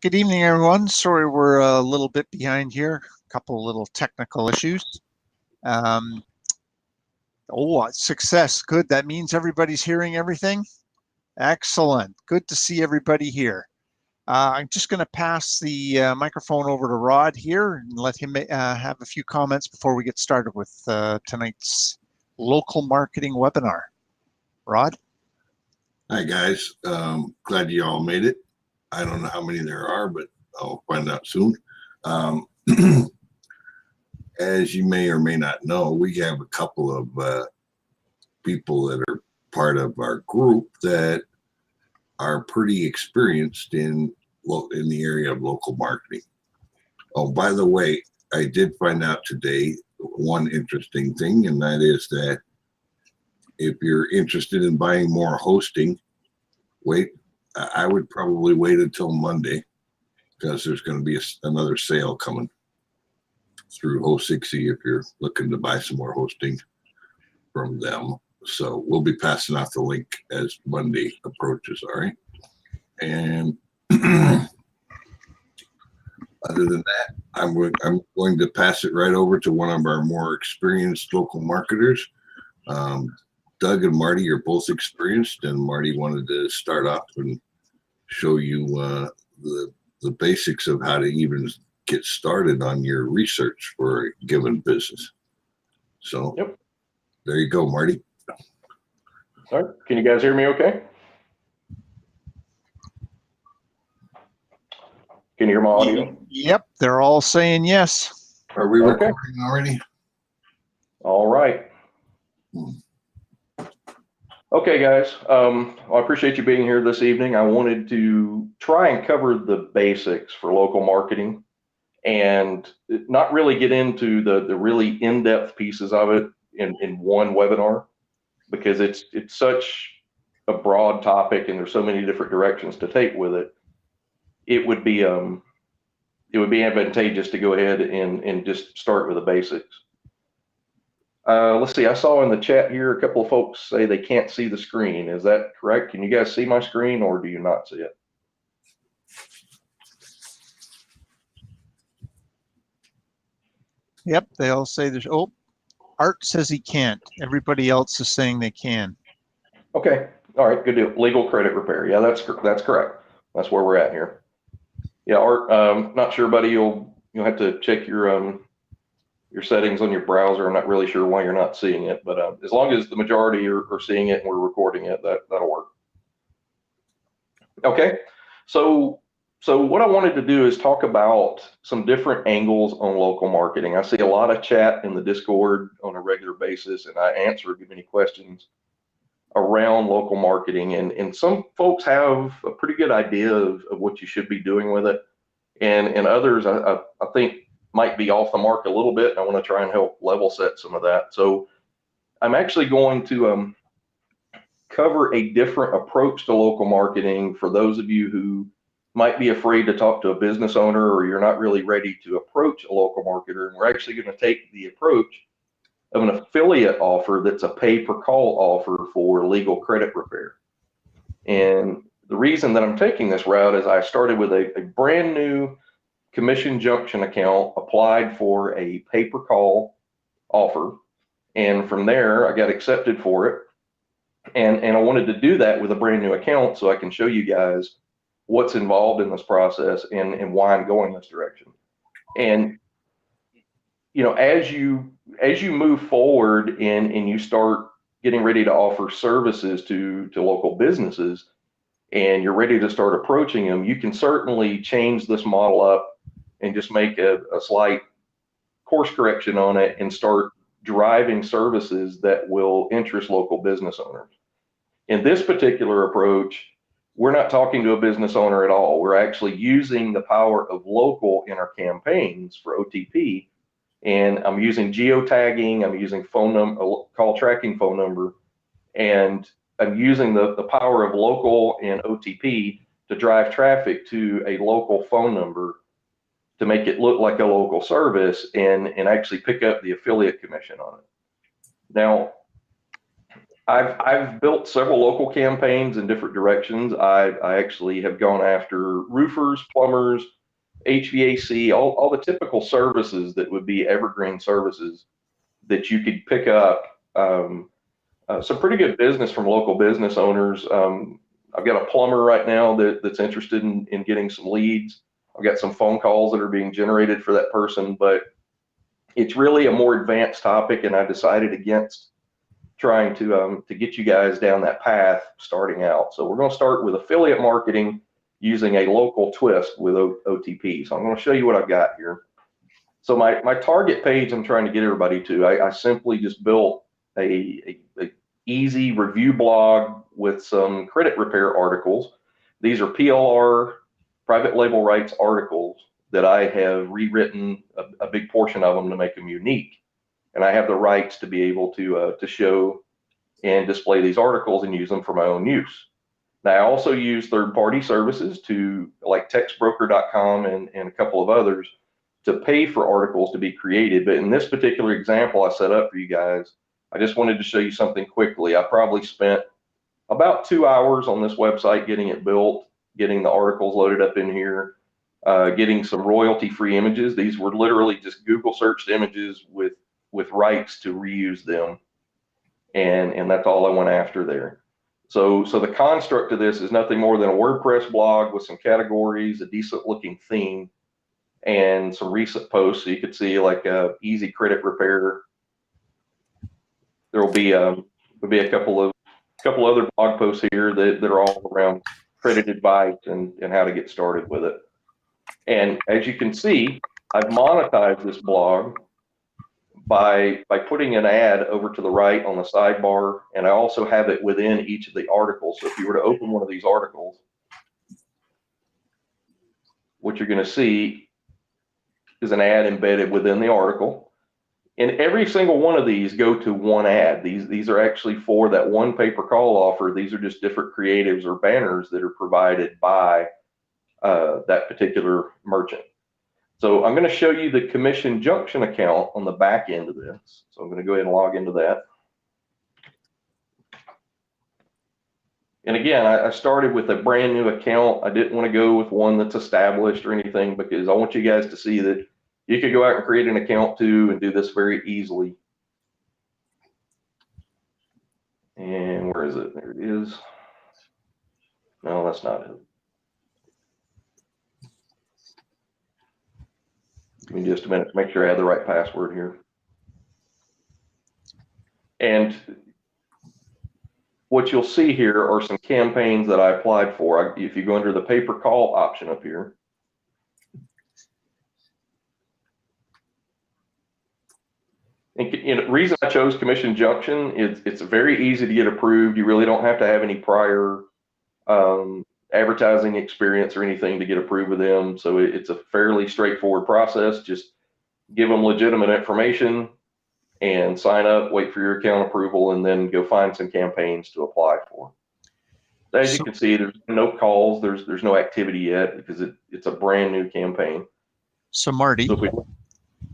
Good evening, everyone. Sorry we're a little bit behind here. A couple of little technical issues. Success. Good. That means everybody's hearing everything. Excellent. Good to see everybody here. I'm just going to pass the microphone over to Rod here and let him have a few comments before we get started with tonight's local marketing webinar. Rod? Hi, guys. Glad you all made it. I don't know how many there are, but I'll find out soon. As you may or may not know, we have a couple of people that are part of our group that are pretty experienced in the area of local marketing. Oh, by the way, I did find out today one interesting thing, and that is that if you're interested in buying more hosting, I would probably wait until Monday because there's going to be another sale coming through Ho60 if you're looking to buy some more hosting from them. So we'll be passing out the link as Monday approaches, all right? And other than that, I'm going to pass it right over to one of our more experienced local marketers. Doug and Marty are both experienced, and Marty wanted to start off and show you the basics of how to even get started on your research for a given business. So yep. There you go, Marty. All right. Can you guys hear me okay? Can you hear my audio? Yep, they're all saying yes. Are we recording already? All right. Okay, guys, I appreciate you being here this evening. I wanted to try and cover the basics for local marketing and not really get into the really in-depth pieces of it in one webinar, because it's such a broad topic and there's so many different directions to take with it. It would be advantageous to go ahead and just start with the basics. Let's see, I saw in the chat here a couple of folks say they can't see the screen. Is that correct? Can you guys see my screen, or do you not see it? Yep, they all say there's, oh, Art says he can't. Everybody else is saying they can. Okay, all right, good deal. Legal credit repair. Yeah, that's correct. That's where we're at here. Yeah, Art, not sure, buddy, you'll have to check your settings on your browser. I'm not really sure why you're not seeing it, but as long as the majority are seeing it and we're recording it, that'll work. Okay, so what I wanted to do is talk about some different angles on local marketing. I see a lot of chat in the Discord on a regular basis, and I answer many questions around local marketing, and some folks have a pretty good idea of what you should be doing with it, and others I think might be off the mark a little bit. I want to try and help level set some of that. So I'm actually going to cover a different approach to local marketing for those of you who might be afraid to talk to a business owner, or you're not really ready to approach a local marketer. And we're actually going to take the approach of an affiliate offer that's a pay-per-call offer for legal credit repair. And the reason that I'm taking this route is I started with a brand new Commission Junction account, applied for a pay-per-call offer, and from there I got accepted for it, and I wanted to do that with a brand new account so I can show you guys what's involved in this process and why I'm going this direction. And as you move forward and you start getting ready to offer services to local businesses, and you're ready to start approaching them, you can certainly change this model up and just make a slight course correction on it and start driving services that will interest local business owners. In this particular approach, we're not talking to a business owner at all. We're actually using the power of local in our campaigns for OTP, and I'm using geotagging, I'm using call tracking phone number, and I'm using the power of local and OTP to drive traffic to a local phone number to make it look like a local service and actually pick up the affiliate commission on it. Now, I've built several local campaigns in different directions. I actually have gone after roofers, plumbers, HVAC, all the typical services that would be evergreen services that you could pick up. Some pretty good business from local business owners. I've got a plumber right now that's interested in getting some leads. I've got some phone calls that are being generated for that person, but it's really a more advanced topic, and I decided against trying to get you guys down that path starting out. So we're going to start with affiliate marketing using a local twist with OTP. So I'm going to show you what I've got here. So my target page I'm trying to get everybody to, I simply just built a easy review blog with some credit repair articles. These are PLR, private label rights articles that I have rewritten a big portion of them to make them unique. And I have the rights to be able to show and display these articles and use them for my own use. Now, I also use third-party services like textbroker.com and a couple of others to pay for articles to be created. But in this particular example I set up for you guys, I just wanted to show you something quickly. I probably spent about 2 hours on this website getting it built, getting the articles loaded up in here, getting some royalty-free images. These were literally just Google searched images with rights to reuse them. And that's all I went after there. So the construct of this is nothing more than a WordPress blog with some categories, a decent looking theme, and some recent posts. So you could see like easy credit repair. There will be a couple other blog posts here that are all around credit advice and how to get started with it. And as you can see, I've monetized this blog by putting an ad over to the right on the sidebar, and I also have it within each of the articles. So if you were to open one of these articles, what you're going to see is an ad embedded within the article. And every single one of these go to one ad. These are actually for that one pay-per-call offer. These are just different creatives or banners that are provided by that particular merchant. So I'm going to show you the Commission Junction account on the back end of this. So I'm going to go ahead and log into that. And again, I started with a brand new account. I didn't want to go with one that's established or anything, because I want you guys to see that you could go out and create an account too and do this very easily. And where is it? There it is. No, that's not it. Give me just a minute to make sure I have the right password here. And what you'll see here are some campaigns that I applied for. If you go under the pay-per-call option up here, and the reason I chose Commission Junction is it's very easy to get approved. You really don't have to have any prior advertising experience or anything to get approved with them. So it's a fairly straightforward process. Just give them legitimate information and sign up, wait for your account approval, and then go find some campaigns to apply for. As you can see, there's no calls, there's no activity yet because it's a brand new campaign. So Marty.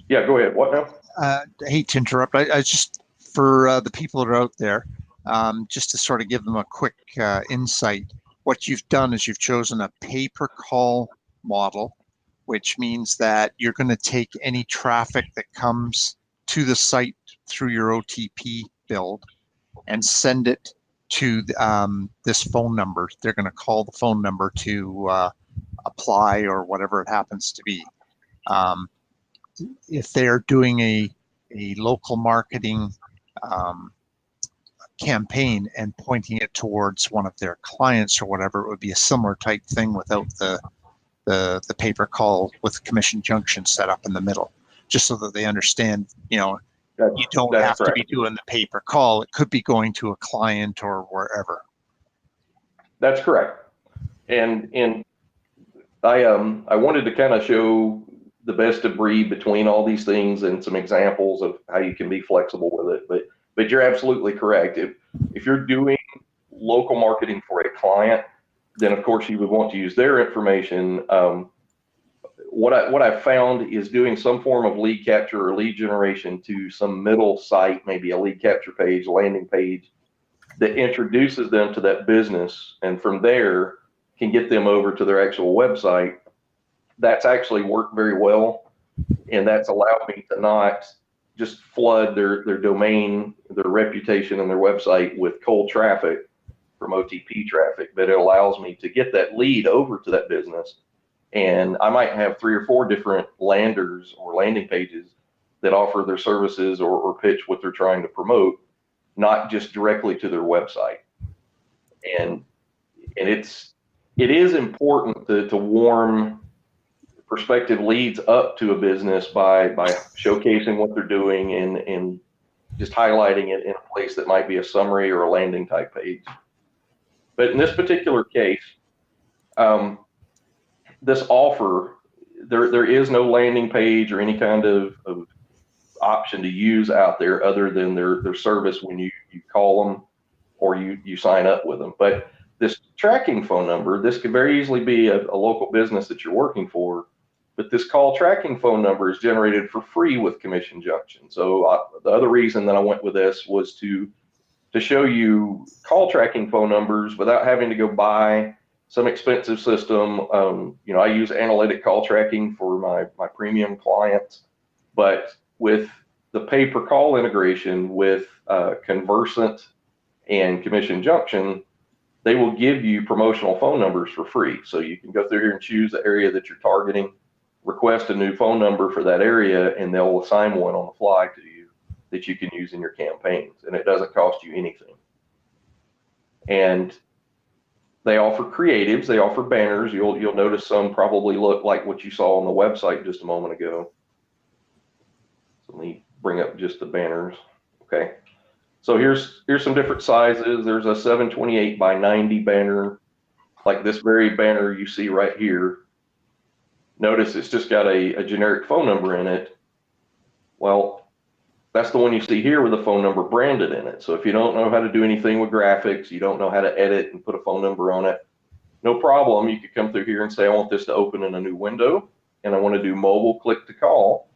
Yeah, go ahead. What now? I hate to interrupt. I just, for the people that are out there, just to sort of give them a quick insight, what you've done is you've chosen a pay-per-call model, which means that you're going to take any traffic that comes to the site through your OTP build and send it to this phone number. They're going to call the phone number to apply or whatever it happens to be. If they're doing a local marketing campaign and pointing it towards one of their clients or whatever, it would be a similar type thing without the pay-per-call with Commission Junction set up in the middle, just so that they understand, you don't have to be doing the pay-per-call. It could be going to a client or wherever. That's correct. And I wanted to kind of show the best of breed between all these things and some examples of how you can be flexible with it. But you're absolutely correct. If you're doing local marketing for a client, then of course you would want to use their information. What I've found is doing some form of lead capture or lead generation to some middle site, maybe a lead capture page, landing page, that introduces them to that business, and from there can get them over to their actual website. That's actually worked very well, and that's allowed me to not just flood their domain, their reputation, and their website with cold traffic from OTP traffic, but it allows me to get that lead over to that business. And I might have 3 or 4 different landers or landing pages that offer their services or pitch what they're trying to promote, not just directly to their website. And it is important to warm prospective leads up to a business by showcasing what they're doing and just highlighting it in a place that might be a summary or a landing type page. But in this particular case, this offer, there is no landing page or any kind of option to use out there other than their service when you call them or you sign up with them. But this tracking phone number, this could very easily be a local business that you're working for, but this call tracking phone number is generated for free with Commission Junction. So the other reason that I went with this was to show you call tracking phone numbers without having to go buy some expensive system. I use analytic call tracking for my premium clients, but with the pay-per-call integration with Conversant and Commission Junction, they will give you promotional phone numbers for free. So you can go through here and choose the area that you're targeting, request a new phone number for that area, and they'll assign one on the fly to you that you can use in your campaigns, and it doesn't cost you anything. And they offer creatives, they offer banners. You'll notice some probably look like what you saw on the website just a moment ago. So let me bring up just the banners. Okay. So here's some different sizes. There's a 728 by 90 banner, like this very banner you see right here. Notice it's just got a generic phone number in it. Well, that's the one you see here with the phone number branded in it. So if you don't know how to do anything with graphics, you don't know how to edit and put a phone number on it, no problem. You could come through here and say, I want this to open in a new window, and I want to do mobile click to call.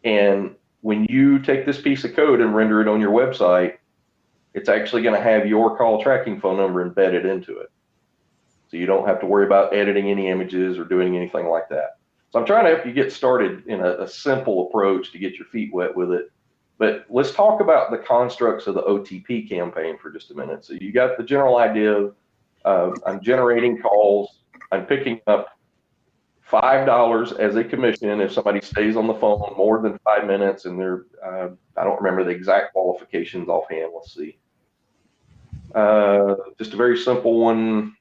And when you take this piece of code and render it on your website, it's actually going to have your call tracking phone number embedded into it. So you don't have to worry about editing any images or doing anything like that. So I'm trying to help you get started in a simple approach to get your feet wet with it. But let's talk about the constructs of the OTP campaign for just a minute. So you got the general idea of I'm generating calls, I'm picking up $5 as a commission if somebody stays on the phone more than 5 minutes, and they're I don't remember the exact qualifications offhand. Let's see. Just a very simple one.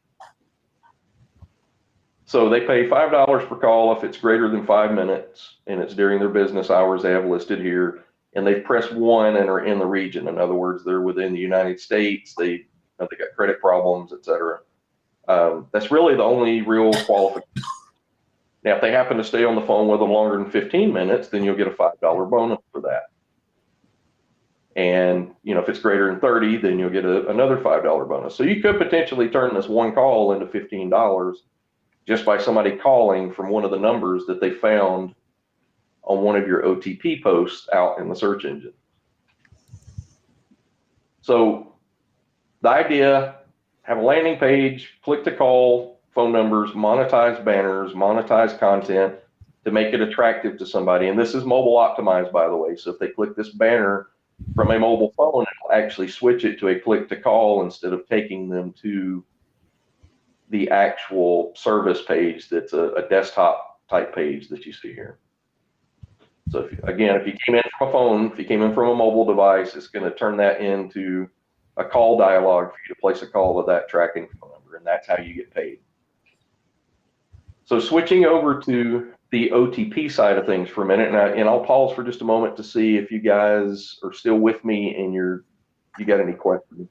So they pay $5 per call if it's greater than 5 minutes and it's during their business hours they have listed here, and they press 1 and are in the region. In other words, they're within the United States. They got credit problems, etc. That's really the only real qualification. Now, if they happen to stay on the phone with them longer than 15 minutes, then you'll get a $5 bonus for that. And if it's greater than 30, then you'll get another $5 bonus. So you could potentially turn this one call into $15 just by somebody calling from one of the numbers that they found on one of your OTP posts out in the search engine. So the idea, have a landing page, click to call, phone numbers, monetize banners, monetize content to make it attractive to somebody. And this is mobile optimized, by the way. So if they click this banner from a mobile phone, it'll actually switch it to a click to call instead of taking them to the actual service page that's a desktop type page that you see here. So if you came in from a phone, if you came in from a mobile device, it's going to turn that into a call dialog for you to place a call with that tracking phone number, and that's how you get paid. So switching over to the OTP side of things for a minute, and I'll pause for just a moment to see if you guys are still with me and you got any questions.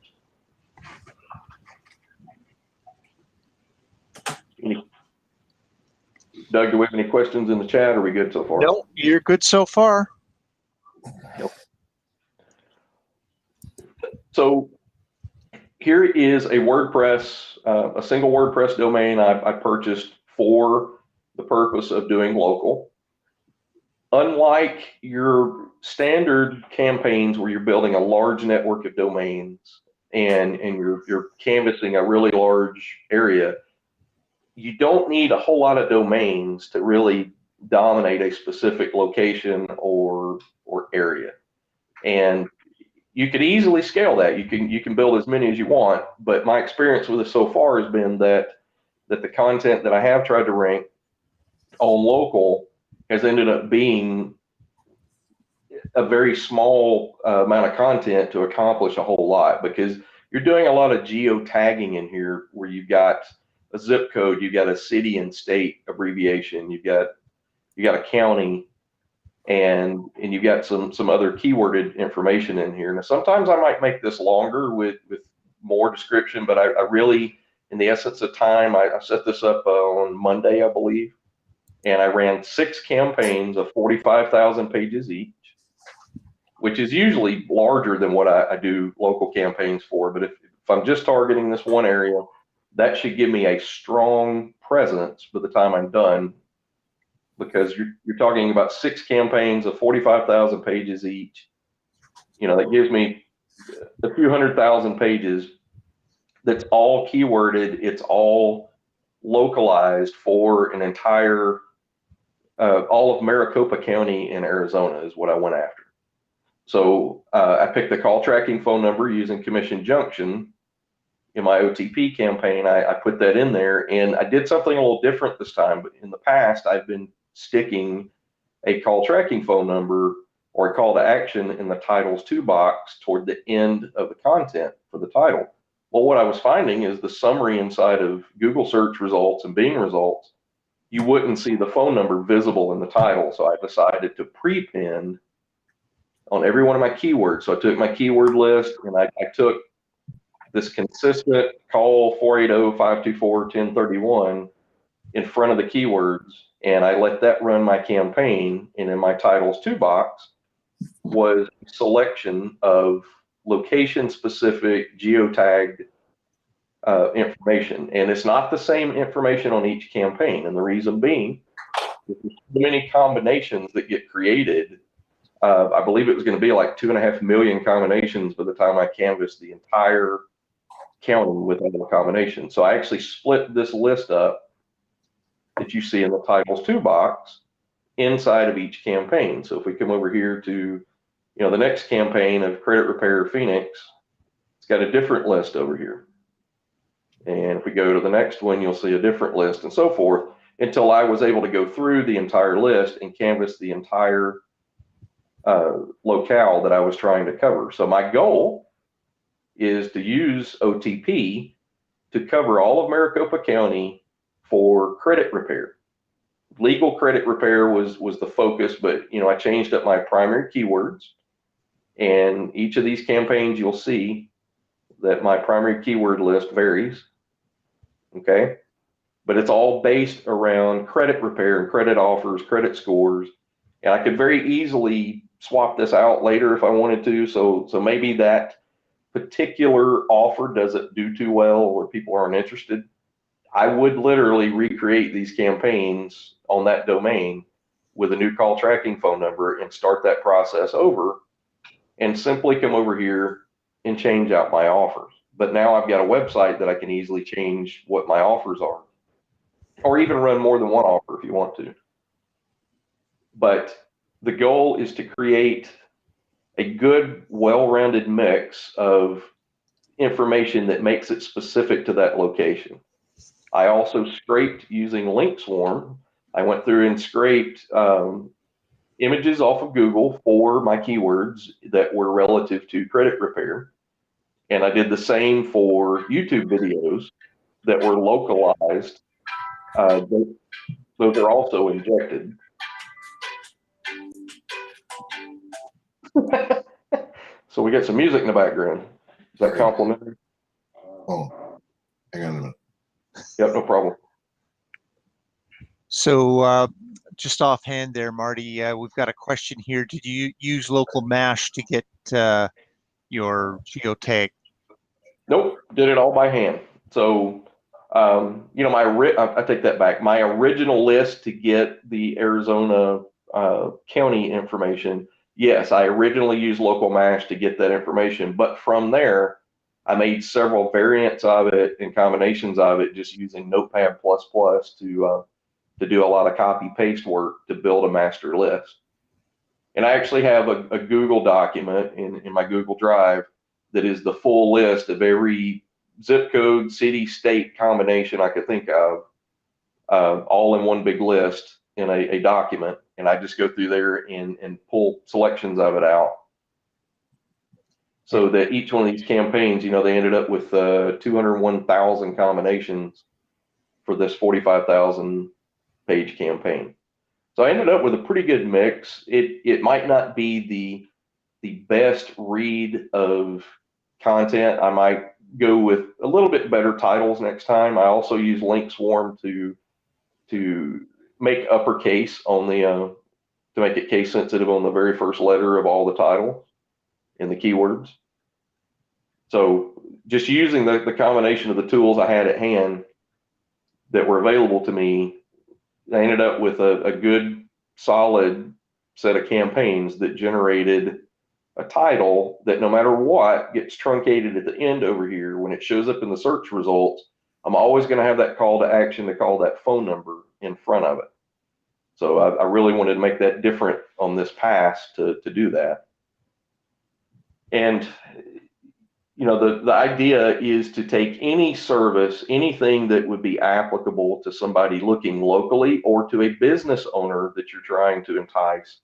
Doug, do we have any questions in the chat? Are we good so far? No, you're good so far. Yep. So here is a WordPress, a single WordPress domain I purchased for the purpose of doing local. Unlike your standard campaigns where you're building a large network of domains and you're canvassing a really large area, you don't need a whole lot of domains to really dominate a specific location or area. And you could easily scale that. You can build as many as you want, but my experience with it so far has been that the content that I have tried to rank on local has ended up being a very small amount of content to accomplish a whole lot, because you're doing a lot of geotagging in here where you've got a zip code, you've got a city and state abbreviation, you got a county, and you've got some other keyworded information in here. Now, sometimes I might make this longer with more description, but I really, in the essence of time, I set this up on Monday, I believe, and I ran 6 campaigns of 45,000 pages each, which is usually larger than what I do local campaigns for. But if I'm just targeting this one area, that should give me a strong presence by the time I'm done, because you're talking about 6 campaigns of 45,000 pages each. That gives me a few 100,000 pages. That's all keyworded. It's all localized for an entire, all of Maricopa County in Arizona is what I went after. So I picked the call tracking phone number using Commission Junction in my OTP campaign. I put that in there, and I did something a little different this time. But in the past, I've been sticking a call tracking phone number or a call to action in the titles 2 box toward the end of the content for the title. Well, what I was finding is the summary inside of Google search results and Bing results, you wouldn't see the phone number visible in the title. So I decided to prepend on every one of my keywords. So I took my keyword list and I took this consistent call 480-524-1031 in front of the keywords, and I let that run my campaign. And in my titles 2 box was a selection of location specific geotagged information. And it's not the same information on each campaign. And the reason being, there's so many combinations that get created. I believe it was going to be like 2.5 million combinations by the time I canvassed the entire county with all the combinations. So I actually split this list up that you see in the titles 2 box inside of each campaign. So if we come over here to, the next campaign of Credit Repair Phoenix, it's got a different list over here. And if we go to the next one, you'll see a different list, and so forth, until I was able to go through the entire list and canvass the entire locale that I was trying to cover. So my goal is to use OTP to cover all of Maricopa County for credit repair. Legal credit repair was the focus, but I changed up my primary keywords, and each of these campaigns you'll see that my primary keyword list varies, okay? But it's all based around credit repair and credit offers, credit scores, and I could very easily swap this out later if I wanted to. So maybe that particular offer doesn't do too well or people aren't interested. I would literally recreate these campaigns on that domain with a new call tracking phone number and start that process over, and simply come over here and change out my offers. But now I've got a website that I can easily change what my offers are, or even run more than one offer if you want to. But the goal is to create a good, well-rounded mix of information that makes it specific to that location. I also scraped using Link Swarm. I went through and scraped images off of Google for my keywords that were relative to credit repair. And I did the same for YouTube videos that were localized. Those are also injected. So we got some music in the background. Is that complimentary? Oh, hang on a minute. Yep, no problem. So just offhand there, Marty, we've got a question here. Did you use local mash to get your geotag? Nope, did it all by hand. So, I take that back. My original list to get the Arizona county information, yes, I originally used local mash to get that information. But from there, I made several variants of it and combinations of it, just using Notepad++ to do a lot of copy paste work to build a master list. And I actually have a Google document in my Google Drive that is the full list of every zip code, city, state combination I could think of, all in one big list in a document. And I just go through there and pull selections of it out. So that each one of these campaigns, you know, they ended up with 201,000 combinations for this 45,000 page campaign. So I ended up with a pretty good mix. It might not be the best read of content. I might go with a little bit better titles next time. I also use link swarm to make uppercase on the to make it case sensitive on the very first letter of all the titles and the keywords. So just using the combination of the tools I had at hand that were available to me, I ended up with a good solid set of campaigns that generated a title that, no matter what, gets truncated at the end over here. When it shows up in the search results, I'm always going to have that call to action to call that phone number in front of it. So I really wanted to make that different on this pass to do that. And you know, the idea is to take any service, anything that would be applicable to somebody looking locally or to a business owner that you're trying to entice,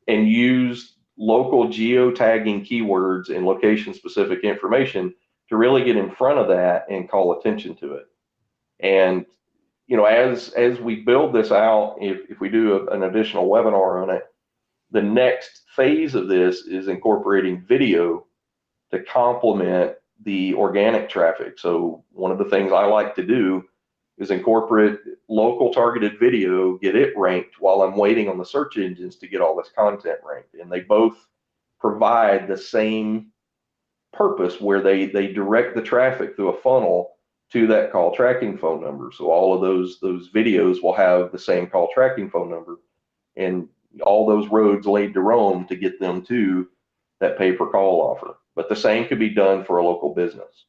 and use local geotagging keywords and location specific information to really get in front of that and call attention to it. And you know, as we build this out, if we do an additional webinar on it, the next phase of this is incorporating video to complement the organic traffic. So one of the things I like to do is incorporate local targeted video, get it ranked while I'm waiting on the search engines to get all this content ranked. And they both provide the same purpose, where they direct the traffic through a funnel to that call tracking phone number. So all of those videos will have the same call tracking phone number, and all those roads laid to Rome to get them to that pay per call offer. But the same could be done for a local business.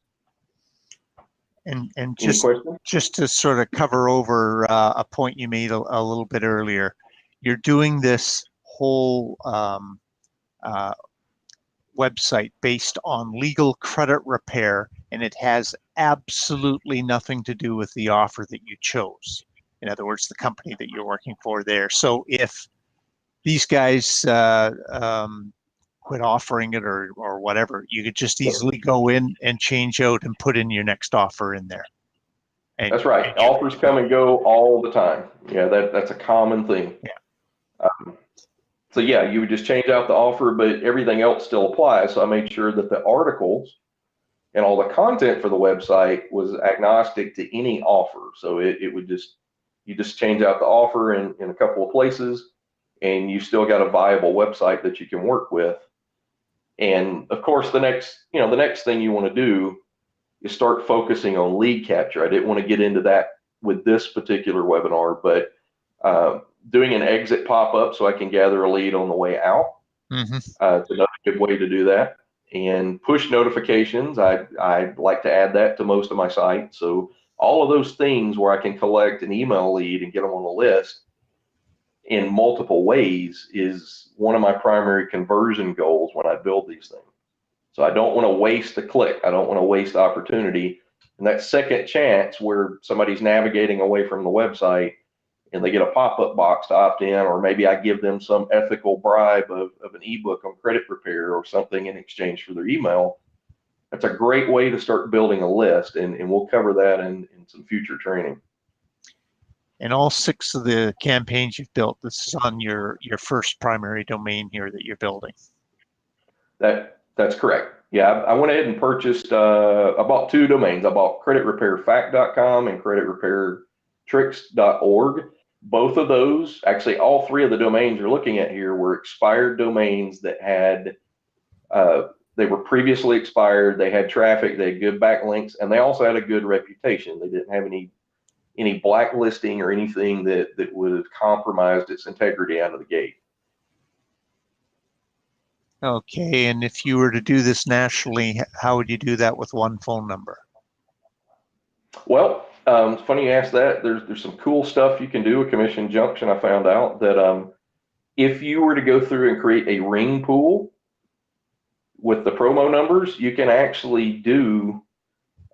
And Any just to sort of cover over a point you made a little bit earlier, you're doing this whole website based on legal credit repair, and it has absolutely nothing to do with the offer that you chose. In other words, the company that you're working for there. So if these guys quit offering it or whatever, you could just easily go in and change out and put in your next offer in there. And, that's right. Offers come and go all the time. Yeah, that's a common thing. Yeah. So yeah, you would just change out the offer, but everything else still applies. So I made sure that the articles and all the content for the website was agnostic to any offer. So it would just, you just change out the offer in a couple of places, and you still got a viable website that you can work with. And of course, the next thing you want to do is start focusing on lead capture. I didn't want to get into that with this particular webinar, but doing an exit pop-up so I can gather a lead on the way out. It's another good way to do that. And push notifications, I like to add that to most of my sites. So all of those things where I can collect an email lead and get them on the list in multiple ways is one of my primary conversion goals when I build these things. So I don't want to waste a click. I don't want to waste opportunity. And that second chance where somebody's navigating away from the website and they get a pop-up box to opt in, or maybe I give them some ethical bribe of an ebook on credit repair or something in exchange for their email, that's a great way to start building a list. And we'll cover that in some future training. And all 6 of the campaigns you've built, this is on your first primary domain here that you're building. That's correct. Yeah, I went ahead and purchased, I bought 2 domains. I bought creditrepairfact.com and creditrepairtricks.org. Both of those, actually all 3 of the domains you're looking at here, were expired domains that had, they were previously expired, they had traffic, they had good backlinks, and they also had a good reputation. They didn't have any blacklisting or anything that would have compromised its integrity out of the gate. Okay, and if you were to do this nationally, how would you do that with one phone number? Well, it's funny you ask that. There's some cool stuff you can do with Commission Junction. I found out that if you were to go through and create a ring pool with the promo numbers, you can actually do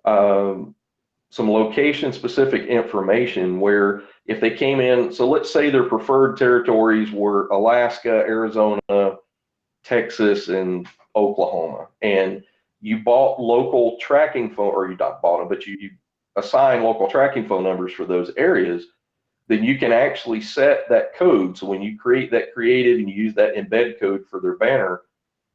some location specific information where if they came in, so let's say their preferred territories were Alaska, Arizona, Texas, and Oklahoma, and you bought local tracking phone, or you not bought them, but you assign local tracking phone numbers for those areas, then you can actually set that code. So when you create that created and you use that embed code for their banner,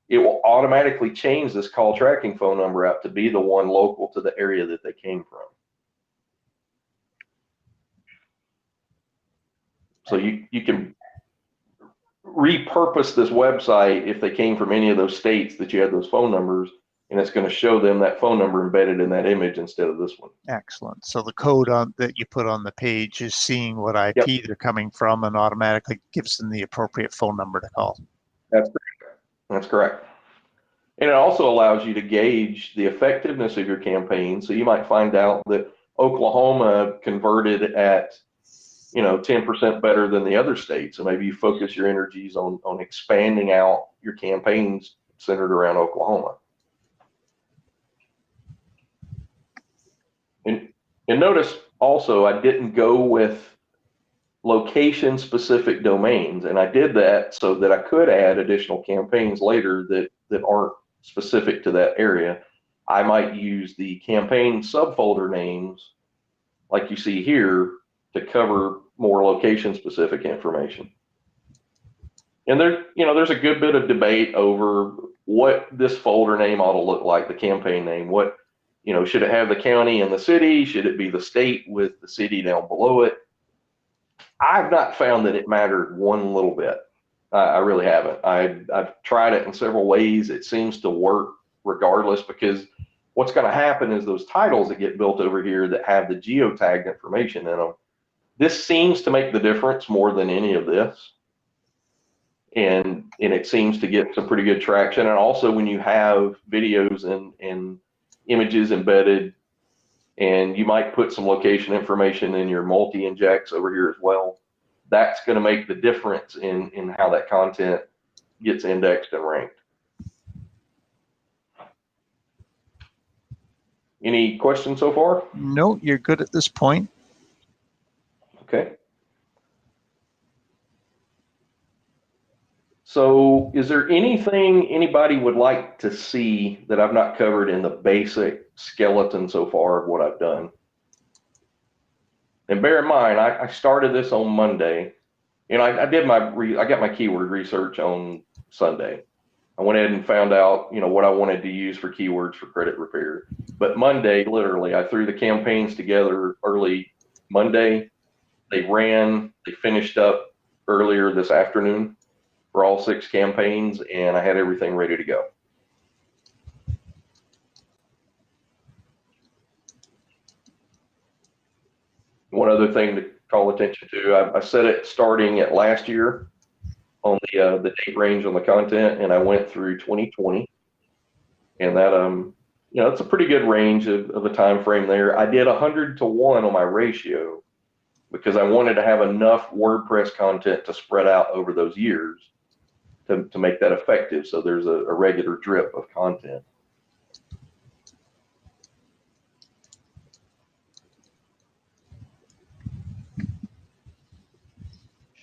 it will automatically change this call tracking phone number out to be the one local to the area that they came from. So you can repurpose this website if they came from any of those states that you had those phone numbers, and it's going to show them that phone number embedded in that image instead of this one. Excellent. So the code that you put on the page is seeing what IP Yep. they're coming from and automatically gives them the appropriate phone number to call. That's correct. That's correct. And it also allows you to gauge the effectiveness of your campaign. So you might find out that Oklahoma converted at 10% better than the other states. So maybe you focus your energies on expanding out your campaigns centered around Oklahoma. And notice also, I didn't go with location specific domains. And I did that so that I could add additional campaigns later that aren't specific to that area. I might use the campaign subfolder names like you see here to cover more location specific information. And there's a good bit of debate over what this folder name ought to look like, the campaign name. What, should it have the county and the city? Should it be the state with the city down below it? I've not found that it mattered one little bit. I really haven't. I've tried it in several ways. It seems to work regardless, because what's going to happen is those titles that get built over here that have the geotagged information in them, this seems to make the difference more than any of this. And it seems to get some pretty good traction. And also when you have videos and images embedded, and you might put some location information in your multi-injects over here as well, that's going to make the difference in how that content gets indexed and ranked. Any questions so far? No, you're good at this point. Okay. So is there anything anybody would like to see that I've not covered in the basic skeleton so far of what I've done? And bear in mind, I started this on Monday, and I got my keyword research on Sunday. I went ahead and found out, what I wanted to use for keywords for credit repair. But Monday, literally, I threw the campaigns together early Monday. They finished up earlier this afternoon for all 6 campaigns, and I had everything ready to go. One other thing to call attention to, I set it starting at last year on the date range on the content, and I went through 2020, and that it's a pretty good range of a time frame there. I did 100-to-1 on my ratio because I wanted to have enough WordPress content to spread out over those years to make that effective, so there's a regular drip of content.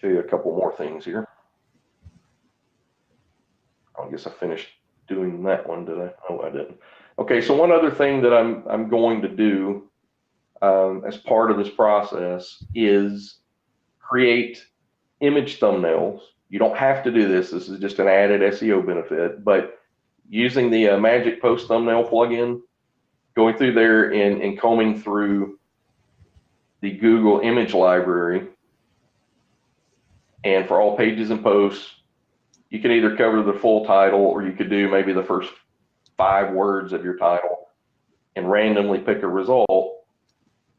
Show you a couple more things here. I guess I finished doing that one, did I? Oh, I didn't. Okay, so one other thing that I'm going to do as part of this process is create image thumbnails. You don't have to do this. This is just an added SEO benefit, but using the Magic Post Thumbnail plugin, going through there and combing through the Google image library, and for all pages and posts, you can either cover the full title, or you could do maybe the first 5 words of your title and randomly pick a result.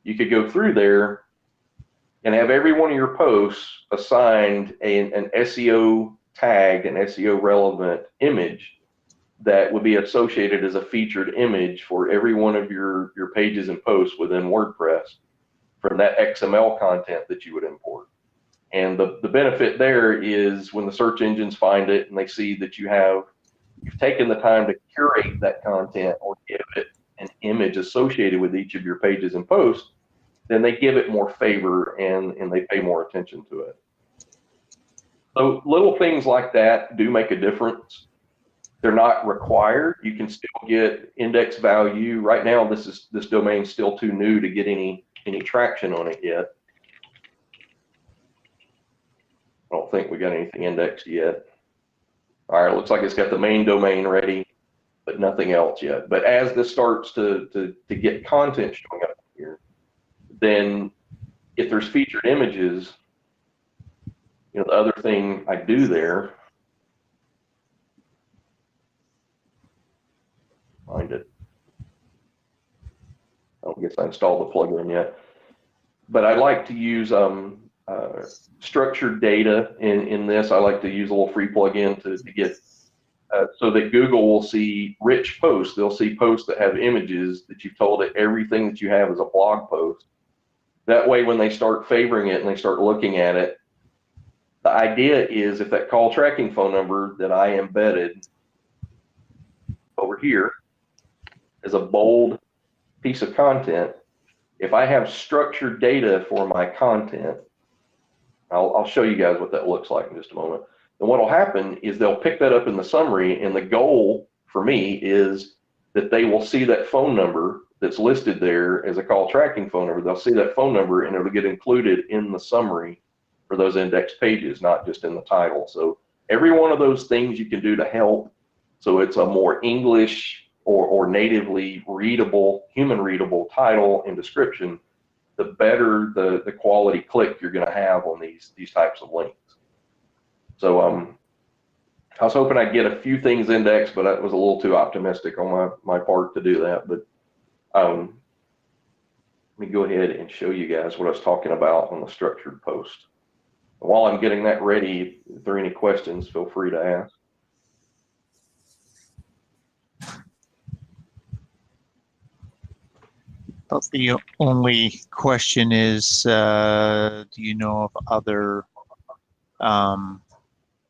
You could go through there and have every one of your posts assigned an SEO tagged an SEO relevant image that would be associated as a featured image for every one of your pages and posts within WordPress from that XML content that you would import. And the benefit there is when the search engines find it and they see that you've taken the time to curate that content or give it an image associated with each of your pages and posts, then they give it more favor and they pay more attention to it. So little things like that do make a difference. They're not required. You can still get index value. Right now, this domain is still too new to get any traction on it yet. I don't think we got anything indexed yet. All right, looks like it's got the main domain ready, but nothing else yet. But as this starts to get content showing up here, then if there's featured images, you know, the other thing I do there, find it. I don't guess I installed the plugin yet, but I like to use structured data in this. I like to use a little free plugin to get so that Google will see rich posts. They'll see posts that have images that you've told it everything that you have is a blog post. That way, when they start favoring it and they start looking at it, the idea is if that call tracking phone number that I embedded over here is a bold piece of content, if I have structured data for my content, I'll show you guys what that looks like in just a moment. And what will happen is they'll pick that up in the summary, and the goal for me is that they will see that phone number that's listed there as a call tracking phone number. They'll see that phone number and it'll get included in the summary for those index pages, not just in the title. So every one of those things you can do to help so it's a more English or natively readable, human readable title and description, the better the quality click you're going to have on these types of links. So I was hoping I'd get a few things indexed, but that was a little too optimistic on my part to do that. But let me go ahead and show you guys what I was talking about on the structured post. And while I'm getting that ready, if there are any questions, feel free to ask. But the only question is, do you know of other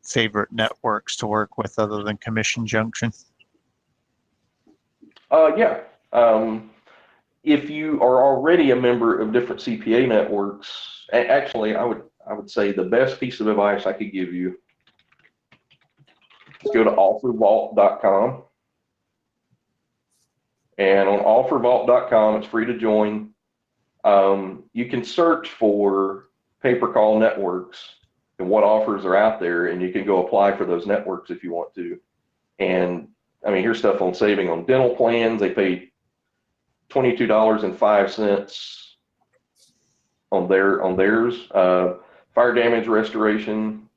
favorite networks to work with other than Commission Junction? Yeah. If you are already a member of different CPA networks, actually, I would say the best piece of advice I could give you is go to offervault.com. And on offervault.com, it's free to join. You can search for pay-per-call networks and what offers are out there, and you can go apply for those networks if you want to. And I mean, here's stuff on saving on dental plans. They pay $22.05 on theirs. Fire damage restoration,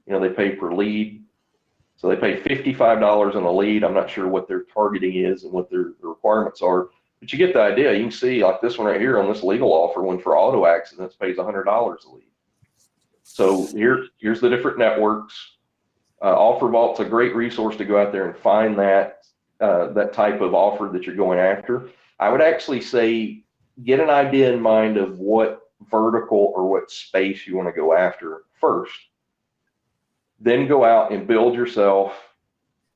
you know, they pay per lead. So they pay $55 on a lead. I'm not sure what their targeting is and what their requirements are, but you get the idea. You can see like this one right here on this legal offer one for auto accidents pays $100 a lead. So here's the different networks. OfferVault's a great resource to go out there and find that type of offer that you're going after. I would actually say get an idea in mind of what vertical or what space you want to go after first. Then go out and build yourself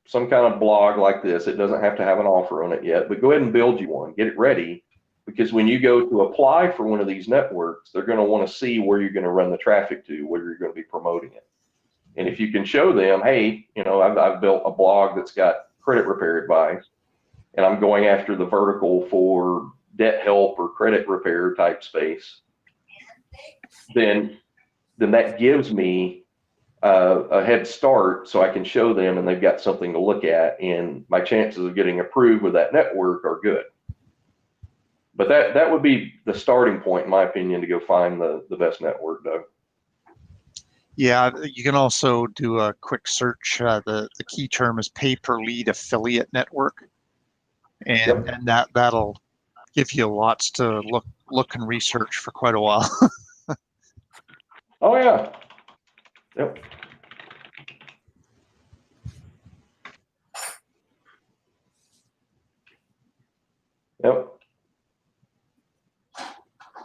some kind of blog like this. It doesn't have to have an offer on it yet, but go ahead and build you one. Get it ready, because when you go to apply for one of these networks, they're going to want to see where you're going to run the traffic to, where you're going to be promoting it. And if you can show them, hey, you know, I've built a blog that's got credit repair advice, and I'm going after the vertical for debt help or credit repair type space, then that gives me a head start so I can show them and they've got something to look at, and my chances of getting approved with that network are good. But that would be the starting point, in my opinion, to go find the best network, Doug. Yeah, you can also do a quick search. The key term is pay-per-lead affiliate network, and Yep. and that'll give you lots to look and research for quite a while. Oh yeah. Yep.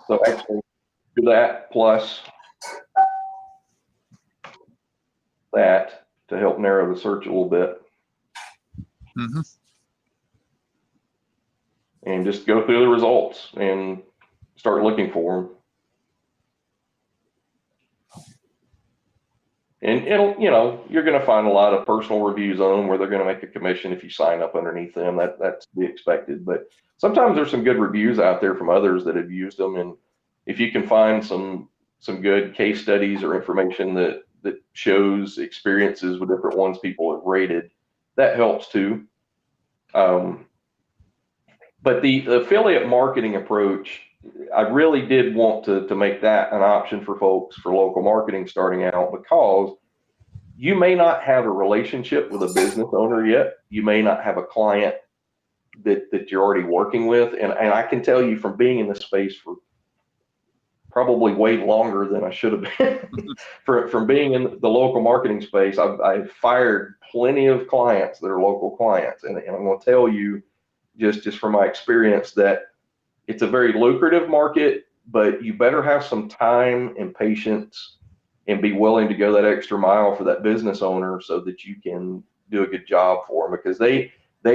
So actually do that plus that to help narrow the search a little bit. Mm-hmm. And just go through the results and start looking for them. And it'll, you're going to find a lot of personal reviews on them where they're going to make a commission if you sign up underneath them. That's to be expected. But sometimes there's some good reviews out there from others that have used them. And if you can find some good case studies or information that shows experiences with different ones people have rated, that helps too. But the affiliate marketing approach, I really did want to make that an option for folks for local marketing starting out, because you may not have a relationship with a business owner yet. You may not have a client that you're already working with. And I can tell you from being in this space for probably way longer than I should have been, from being in the local marketing space, I've fired plenty of clients that are local clients. And I'm going to tell you, just from my experience, that it's a very lucrative market, but you better have some time and patience and be willing to go that extra mile for that business owner so that you can do a good job for them, because they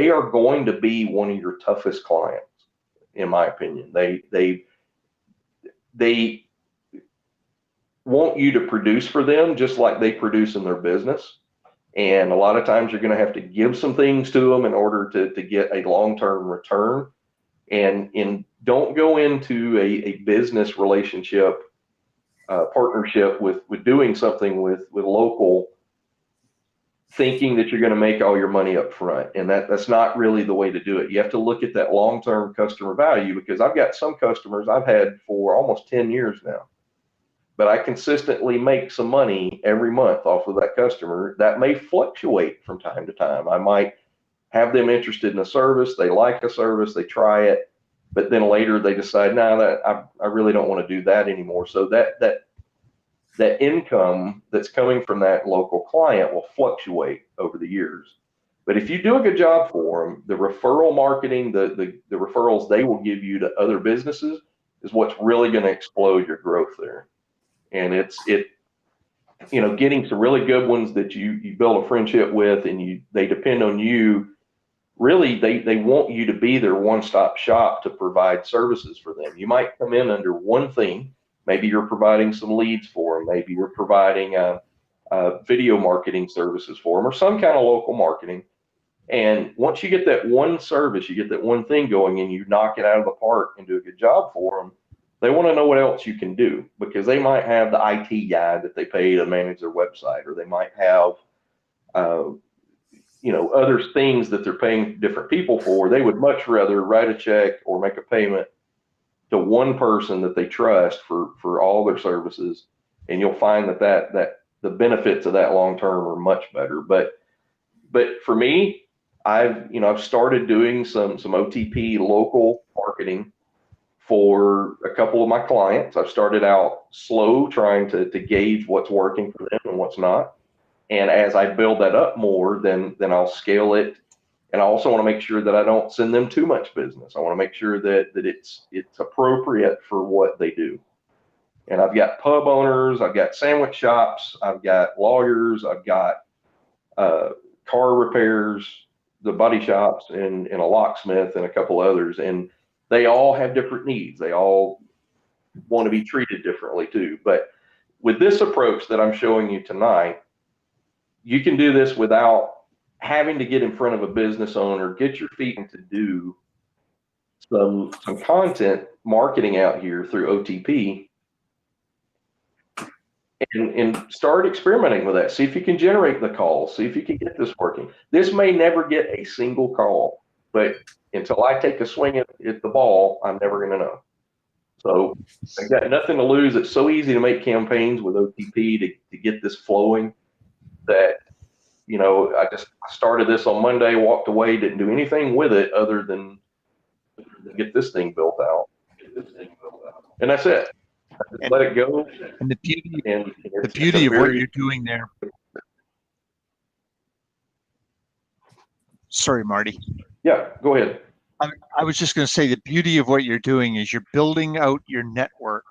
are going to be one of your toughest clients, in my opinion. They want you to produce for them just like they produce in their business. And a lot of times you're going to have to give some things to them in order to get a long-term return. And don't go into a business relationship partnership with doing something with local thinking that you're going to make all your money up front. And that's not really the way to do it. You have to look at that long-term customer value, because I've got some customers I've had for almost 10 years now, but I consistently make some money every month off of that customer. That may fluctuate from time to time. I might have them interested in a service, they like a service, they try it, but then later they decide, no, I really don't want to do that anymore. So that income that's coming from that local client will fluctuate over the years. But if you do a good job for them, the referral marketing, the referrals they will give you to other businesses is what's really going to explode your growth there. And getting some really good ones that you build a friendship with, and they depend on you. Really, they want you to be their one-stop shop to provide services for them. You might come in under one thing. Maybe you're providing some leads for them. Maybe you're providing video marketing services for them, or some kind of local marketing. And once you get that one service, you get that one thing going, and you knock it out of the park and do a good job for them, they want to know what else you can do, because they might have the IT guy that they pay to manage their website, or they might have other things that they're paying different people for. They would much rather write a check or make a payment to one person that they trust for all their services. And you'll find that the benefits of that long term are much better. But for me, I've started doing some OTP local marketing for a couple of my clients. I've started out slow, trying to gauge what's working for them and what's not. And as I build that up more, then I'll scale it. And I also want to make sure that I don't send them too much business. I want to make sure that it's appropriate for what they do. And I've got pub owners, I've got sandwich shops, I've got lawyers, I've got car repairs, the body shops, and a locksmith, and a couple others. And they all have different needs. They all want to be treated differently too. But with this approach that I'm showing you tonight, you can do this without having to get in front of a business owner, get your feet into do some content marketing out here through OTP, and start experimenting with that. See if you can generate the calls. See if you can get this working. This may never get a single call, but until I take a swing at the ball, I'm never going to know. So I've got nothing to lose. It's so easy to make campaigns with OTP to get this flowing that, I just started this on Monday, walked away, didn't do anything with it other than get this thing built out. And that's it. Just let it go. And the beauty of what you're doing there. Sorry, Marty. Yeah, go ahead. I was just going to say the beauty of what you're doing is you're building out your network,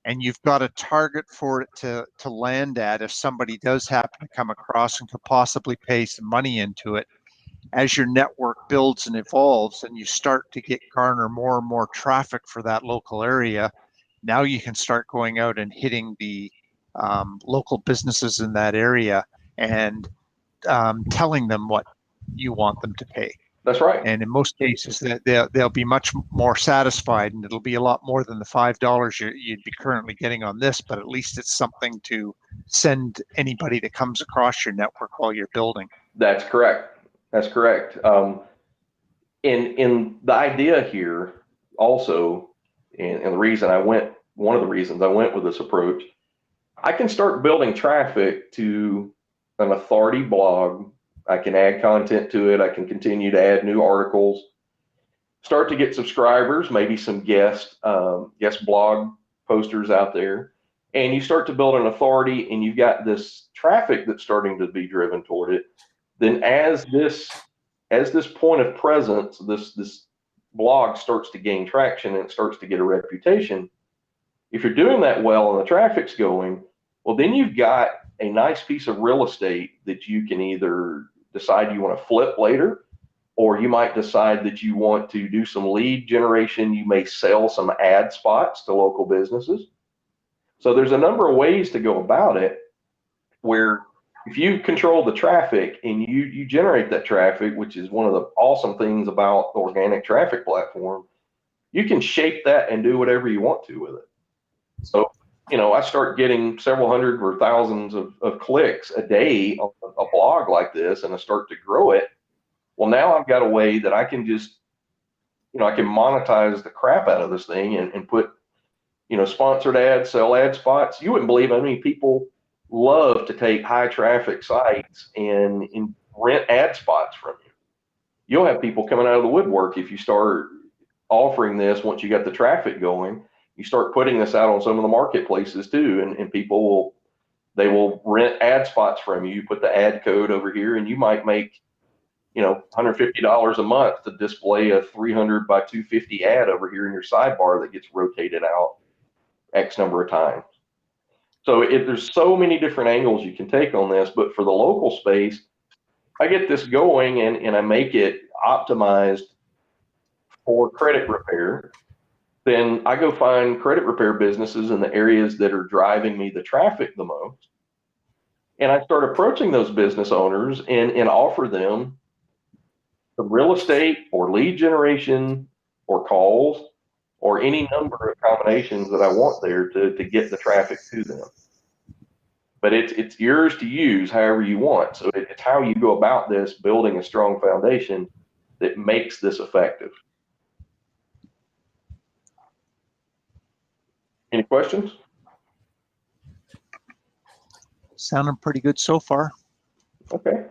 and you've got a target for it to land at if somebody does happen to come across and could possibly pay some money into it. As your network builds and evolves and you start to garner more and more traffic for that local area, now you can start going out and hitting the local businesses in that area and telling them what you want them to pay. That's right. And in most cases, they'll be much more satisfied, and it'll be a lot more than the $5 you'd be currently getting on this. But at least it's something to send anybody that comes across your network while you're building. That's correct. That's correct. In the idea here also, and the reason one of the reasons I went with this approach, I can start building traffic to an authority blog. I can add content to it. I can continue to add new articles, start to get subscribers, maybe some guest blog posters out there. And you start to build an authority, and you've got this traffic that's starting to be driven toward it. Then as this point of presence, this blog starts to gain traction and it starts to get a reputation. If you're doing that well and the traffic's going, well, then you've got a nice piece of real estate that you can either decide you want to flip later, or you might decide that you want to do some lead generation. You may sell some ad spots to local businesses. So there's a number of ways to go about it, where if you control the traffic and you generate that traffic, which is one of the awesome things about the organic traffic platform, you can shape that and do whatever you want to with it. So, I start getting several hundred or thousands of clicks a day on a blog like this, and I start to grow it. Well, now I've got a way that I can just, I can monetize the crap out of this thing and put, sponsored ads, sell ad spots. You wouldn't believe how many people love to take high traffic sites and rent ad spots from you. You'll have people coming out of the woodwork if you start offering this. Once you got the traffic going, you start putting this out on some of the marketplaces too, and people will rent ad spots from you. You put the ad code over here, and you might make $150 a month to display a 300 by 250 ad over here in your sidebar that gets rotated out X number of times. So there's so many different angles you can take on this, but for the local space, I get this going and I make it optimized for credit repair. Then I go find credit repair businesses in the areas that are driving me the traffic the most. And I start approaching those business owners and offer them the real estate or lead generation or calls or any number of combinations that I want there to get the traffic to them. But it's yours to use however you want. So it's how you go about this, building a strong foundation that makes this effective. Any questions? Sounding pretty good so far. Okay.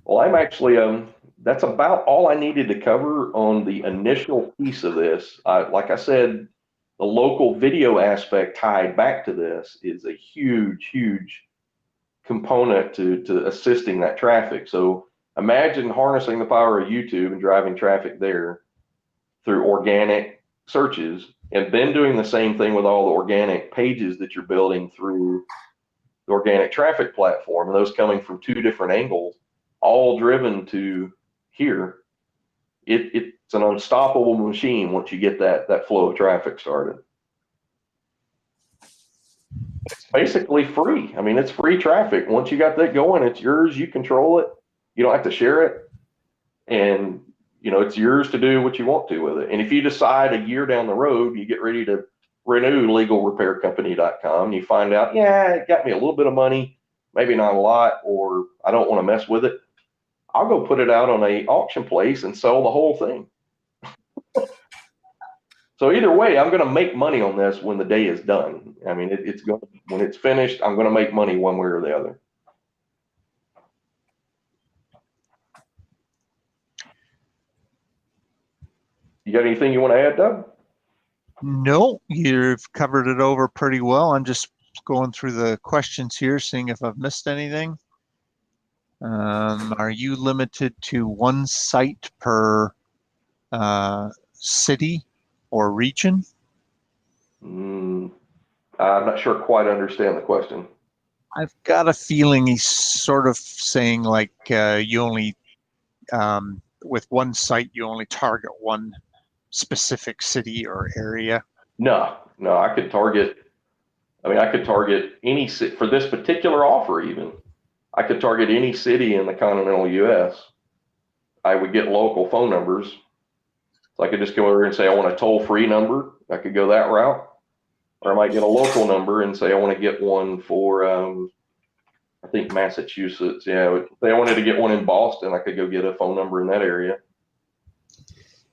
Well, I'm actually, that's about all I needed to cover on the initial piece of this. Like I said, the local video aspect tied back to this is a huge, huge component to assisting that traffic. So imagine harnessing the power of YouTube and driving traffic there through organic searches, and then doing the same thing with all the organic pages that you're building through the organic traffic platform, and those coming from two different angles, all driven to here. It's an unstoppable machine once you get that flow of traffic started. It's basically free. I mean, it's free traffic. Once you got that going, it's yours. You control it. You don't have to share it. And, it's yours to do what you want to with it. And if you decide a year down the road, you get ready to renew legalrepaircompany.com, you find out, it got me a little bit of money, maybe not a lot, or I don't want to mess with it, I'll go put it out on a auction place and sell the whole thing. So either way, I'm going to make money on this when the day is done. I mean, when it's finished, I'm going to make money one way or the other. You got anything you want to add, Doug? No, you've covered it over pretty well. I'm just going through the questions here, seeing if I've missed anything. Are you limited to one site per city or region? I'm not sure I quite understand the question. I've got a feeling he's sort of saying like you only, with one site, you only target one specific city or area. No, I could target. I mean, I could target any for this particular offer. Even I could target any city in the continental U.S. I would get local phone numbers, so I could just go over and say I want a toll-free number. I could go that route, or I might get a local number and say I want to get one for I think Massachusetts. Yeah, if I wanted to get one in Boston, I could go get a phone number in that area.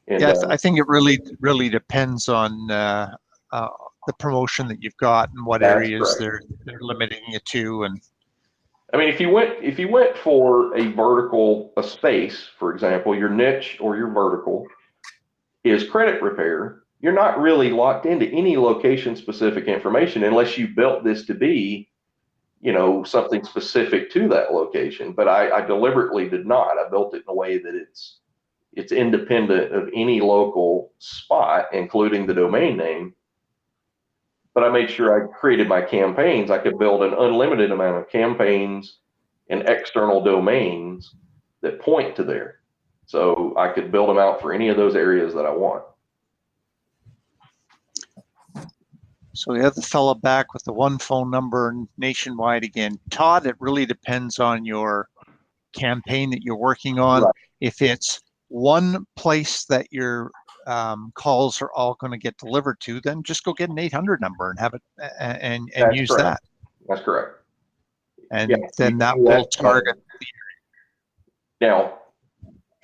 And Yeah, I think it really depends on the promotion that you've got and what that's areas correct. they're limiting you to. And I mean, if you went for a space, for example, your niche or your vertical is credit repair, you're not really locked into any location specific information unless you built this to be, something specific to that location. But I deliberately did not. I built it in a way that it's independent of any local spot, including the domain name. But I made sure I created my campaigns. I could build an unlimited amount of campaigns and external domains that point to there. So I could build them out for any of those areas that I want. so we have the fellow back with the one phone number nationwide again. Todd, it really depends on your campaign that you're working on. Right. If it's one place that your calls are all going to get delivered to, then just go get an 800 number and have it and That's use correct. that. That's correct. And Yeah, then that will target. Now,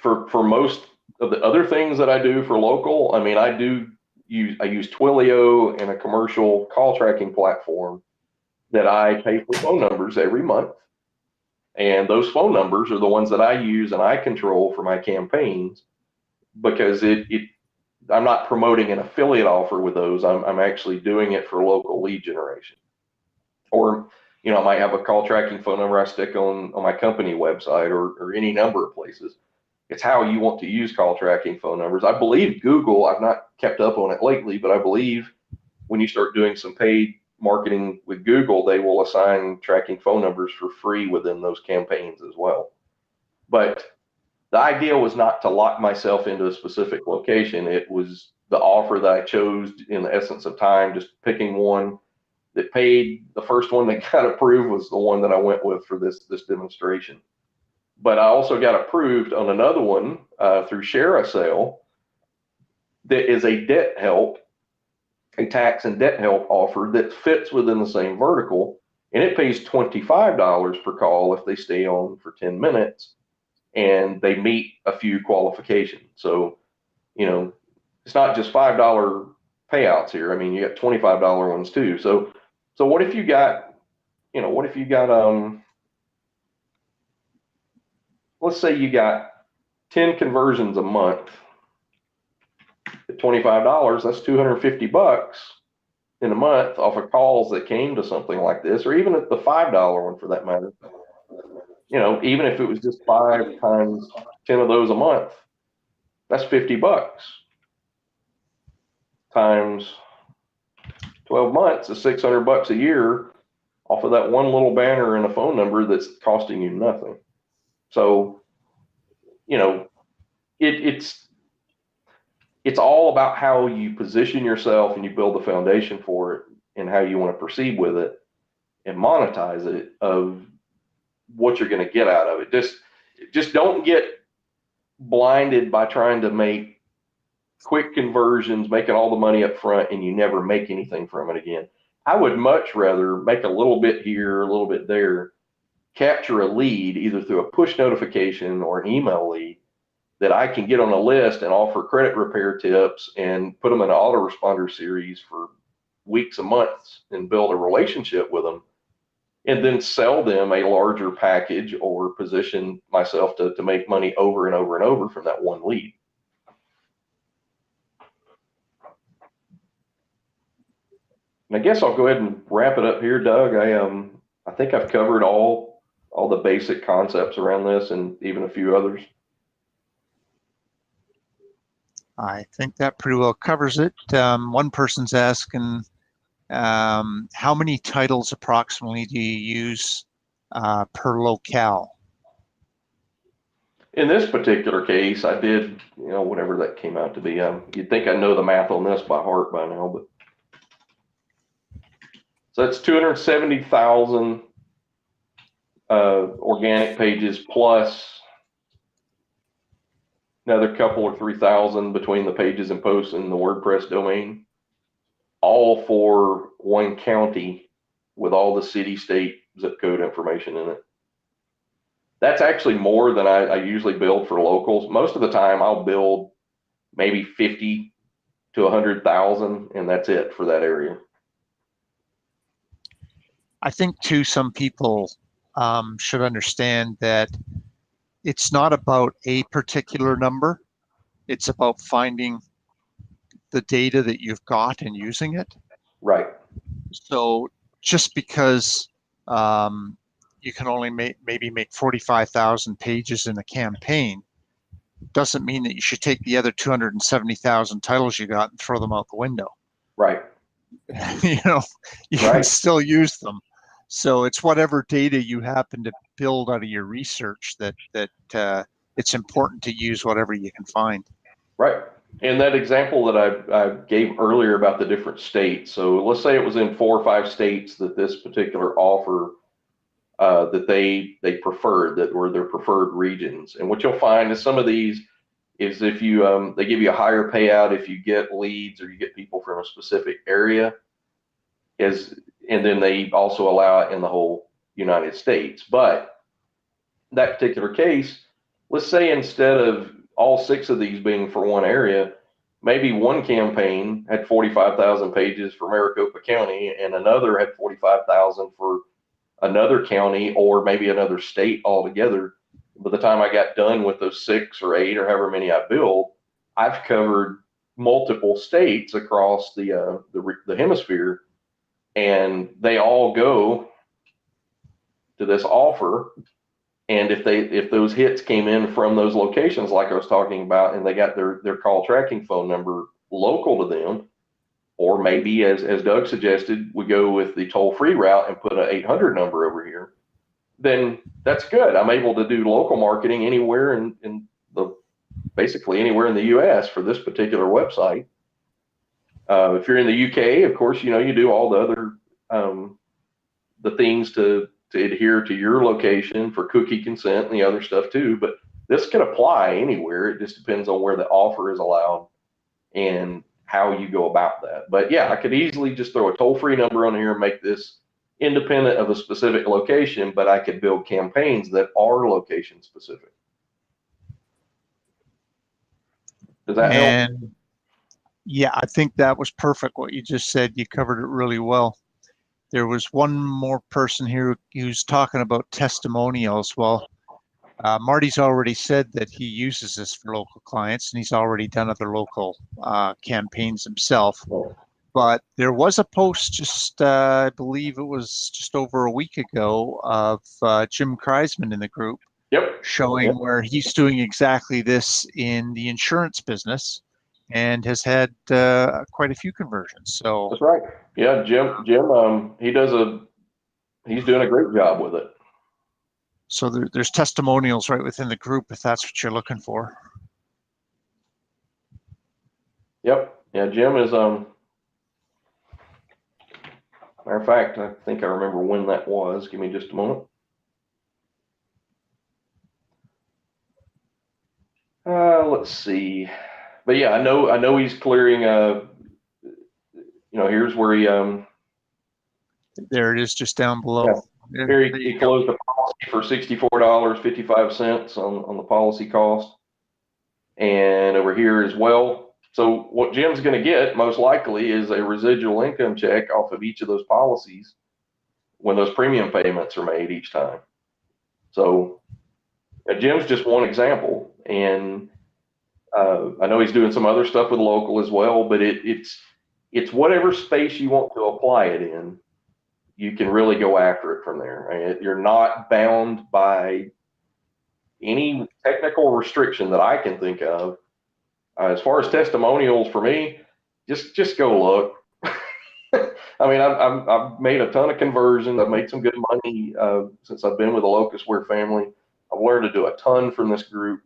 for most of the other things that I do for local, I mean, I use Twilio and a commercial call tracking platform that I pay for phone numbers every month. And those phone numbers are the ones that I use and I control for my campaigns, because I'm not promoting an affiliate offer with those. I'm actually doing it for local lead generation. Or, I might have a call tracking phone number I stick on my company website or any number of places. It's how you want to use call tracking phone numbers. I believe Google, I've not kept up on it lately, but I believe when you start doing some paid marketing with Google, they will assign tracking phone numbers for free within those campaigns as well. But the idea was not to lock myself into a specific location. It was the offer that I chose in the essence of time, just picking one that paid. The first one that got approved was the one that I went with for this demonstration. But I also got approved on another one through Share a Sale that is a debt help, a tax and debt help offer that fits within the same vertical, and it pays $25 per call if they stay on for 10 minutes and they meet a few qualifications. So, it's not just $5 payouts here. I mean, you got $25 ones too. So what if you got, let's say you got 10 conversions a month at $25, that's $250 in a month off of calls that came to something like this, or even at the $5 one for that matter. Even if it was just 5 times 10 of those a month, that's $50 times 12 months is $600 a year off of that one little banner and a phone number that's costing you nothing. So, it's all about how you position yourself and you build the foundation for it and how you want to proceed with it and monetize it of what you're going to get out of it. Just don't get blinded by trying to make quick conversions, making all the money up front, and you never make anything from it again. I would much rather make a little bit here, a little bit there, capture a lead either through a push notification or an email lead that I can get on a list and offer credit repair tips and put them in an autoresponder series for weeks and months and build a relationship with them, and then sell them a larger package or position myself to make money over and over and over from that one lead. And I guess I'll go ahead and wrap it up here, Doug. I think I've covered all all the basic concepts around this and even a few others. I think that pretty well covers it. One person's asking, how many titles approximately do you use per locale? In this particular case, I did, whatever that came out to be. You'd think I know the math on this by heart by now, but so that's 270,000 organic pages plus another couple or 3,000 between the pages and posts in the WordPress domain, all for one county with all the city, state, zip code information in it. That's actually more than I usually build for locals. Most of the time I'll build maybe 50 to 100,000 and that's it for that area. I think too, some people should understand that it's not about a particular number. It's about finding the data that you've got and using it. Right. So just because you can only maybe make 45,000 pages in a campaign doesn't mean that you should take the other 270,000 titles you got and throw them out the window. Right. You can Right. still use them. So it's whatever data you happen to build out of your research that it's important to use whatever you can find. Right. And that example that I gave earlier about the different states. So let's say it was in 4 or 5 states that this particular offer that they preferred, that were their preferred regions. And what you'll find is some of these is if you they give you a higher payout if you get leads or you get people from a specific area, and then they also allow it in the whole United States. But that particular case, let's say instead of all 6 of these being for one area, maybe one campaign had 45,000 pages for Maricopa County and another had 45,000 for another county or maybe another state altogether. By the time I got done with those 6 or 8 or however many I built, I've covered multiple states across the hemisphere, and they all go to this offer. And if those hits came in from those locations, like I was talking about, and they got their call tracking phone number local to them, or maybe as Doug suggested, we go with the toll-free route and put an 800 number over here, then that's good. I'm able to do local marketing anywhere in basically anywhere in the U.S. for this particular website. If you're in the U.K., of course, you do all the other the things to adhere to your location for cookie consent and the other stuff too. But this can apply anywhere. It just depends on where the offer is allowed and how you go about that. But yeah, I could easily just throw a toll-free number on here and make this independent of a specific location, but I could build campaigns that are location specific. Does that help? Yeah, I think that was perfect what you just said. You covered it really well. There was one more person here who's talking about testimonials. Well, Marty's already said that he uses this for local clients, and he's already done other local campaigns himself. But there was a post just, I believe it was just over a week ago, of Jim Kreisman in the group. Yep. Showing where he's doing exactly this in the insurance business and has had quite a few conversions. So that's right. Yeah, Jim, he's doing a great job with it. So there's testimonials right within the group if that's what you're looking for. Yep. Yeah, Jim is matter of fact, I think I remember when that was. Give me just a moment. Let's see. But yeah, I know he's clearing here's where he there it is just down below. Yeah. Here he closed the policy for $64.55 on the policy cost. And over here as well. So what Jim's going to get most likely is a residual income check off of each of those policies when those premium payments are made each time. So Jim's just one example, and I know he's doing some other stuff with local as well, but it's whatever space you want to apply it in. you can really go after it from there. I mean, you're not bound by any technical restriction that I can think of. As far as testimonials for me, just go look. I mean, I've made a ton of conversions. I've made some good money since I've been with the Locustware family. I've learned to do a ton from this group.